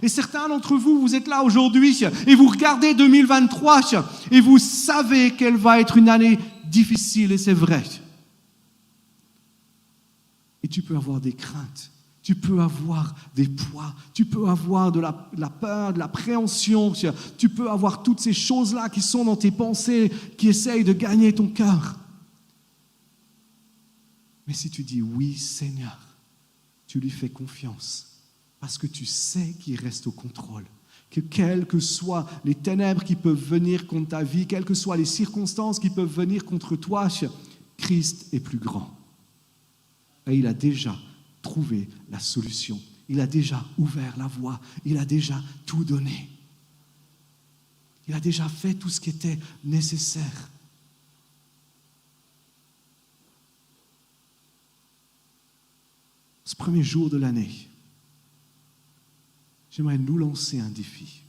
Et certains d'entre vous, vous êtes là aujourd'hui et vous regardez 2023 et vous savez qu'elle va être une année difficile et c'est vrai. Et tu peux avoir des craintes, tu peux avoir des poids, tu peux avoir de la peur, de l'appréhension, tu peux avoir toutes ces choses-là qui sont dans tes pensées, qui essayent de gagner ton cœur. Mais si tu dis oui, Seigneur, tu lui fais confiance. Parce que tu sais qu'il reste au contrôle. Que quelles que soient les ténèbres qui peuvent venir contre ta vie, quelles que soient les circonstances qui peuvent venir contre toi, Christ est plus grand. Et il a déjà trouvé la solution. Il a déjà ouvert la voie. Il a déjà tout donné. Il a déjà fait tout ce qui était nécessaire. Ce premier jour de l'année, j'aimerais nous lancer un défi.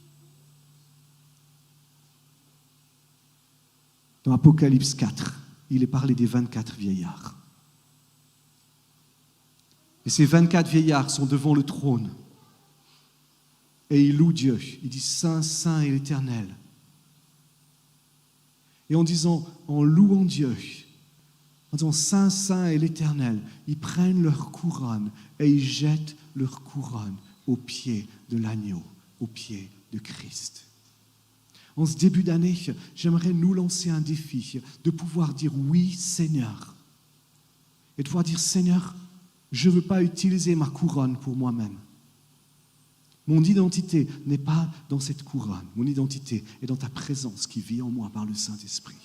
Dans Apocalypse 4, il est parlé des 24 vieillards. Et ces 24 vieillards sont devant le trône. Et ils louent Dieu. Ils disent Saint, Saint est l'Éternel. Et en louant Dieu, en disant Saint, Saint est l'Éternel, ils prennent leur couronne et ils jettent leur couronne aux pieds de l'agneau, aux pieds de Christ. En ce début d'année, j'aimerais nous lancer un défi de pouvoir dire oui, Seigneur. Et de pouvoir dire, Seigneur, je ne veux pas utiliser ma couronne pour moi-même. Mon identité n'est pas dans cette couronne. Mon identité est dans ta présence qui vit en moi par le Saint-Esprit.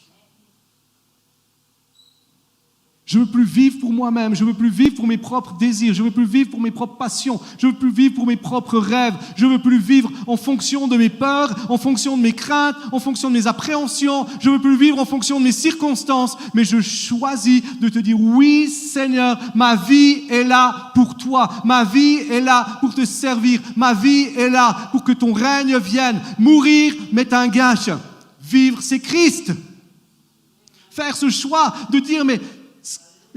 Je ne veux plus vivre pour moi-même, je ne veux plus vivre pour mes propres désirs, je ne veux plus vivre pour mes propres passions, je ne veux plus vivre pour mes propres rêves, je ne veux plus vivre en fonction de mes peurs, en fonction de mes craintes, en fonction de mes appréhensions, je ne veux plus vivre en fonction de mes circonstances, mais je choisis de te dire oui Seigneur, ma vie est là pour toi, ma vie est là pour te servir, ma vie est là pour que ton règne vienne. Mourir m'est un gage, vivre c'est Christ. Faire ce choix de dire mais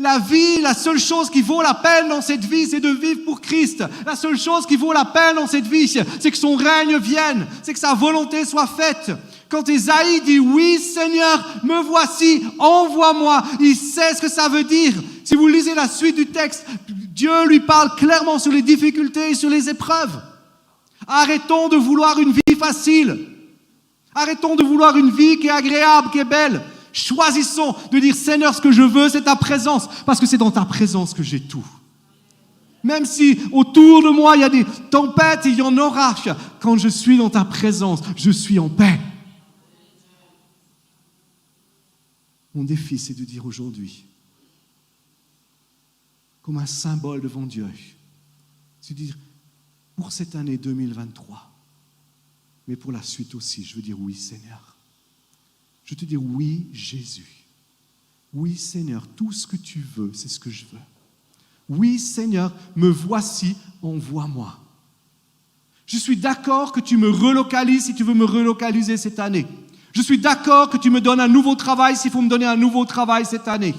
la vie, la seule chose qui vaut la peine dans cette vie, c'est de vivre pour Christ. La seule chose qui vaut la peine dans cette vie, c'est que son règne vienne, c'est que sa volonté soit faite. Quand Ésaïe dit « Oui, Seigneur, me voici, envoie-moi », il sait ce que ça veut dire. Si vous lisez la suite du texte, Dieu lui parle clairement sur les difficultés et sur les épreuves. Arrêtons de vouloir une vie facile. Arrêtons de vouloir une vie qui est agréable, qui est belle. Choisissons de dire Seigneur, ce que je veux, c'est ta présence, parce que c'est dans ta présence que j'ai tout. Même si autour de moi il y a des tempêtes, il y en aura. Quand je suis dans ta présence, je suis en paix. Mon défi, c'est de dire aujourd'hui, comme un symbole devant Dieu, c'est de dire pour cette année 2023, mais pour la suite aussi, je veux dire oui Seigneur. Je te dis oui, Jésus. Oui, Seigneur, tout ce que tu veux, c'est ce que je veux. Oui, Seigneur, me voici, envoie-moi. Je suis d'accord que tu me relocalises si tu veux me relocaliser cette année. Je suis d'accord que tu me donnes un nouveau travail s'il faut me donner un nouveau travail cette année.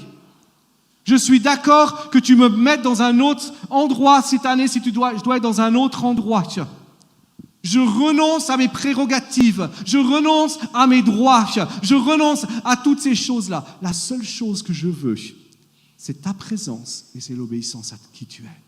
Je suis d'accord que tu me mettes dans un autre endroit cette année si je dois être dans un autre endroit. Je renonce à mes prérogatives, je renonce à mes droits, je renonce à toutes ces choses-là. La seule chose que je veux, c'est ta présence et c'est l'obéissance à qui tu es.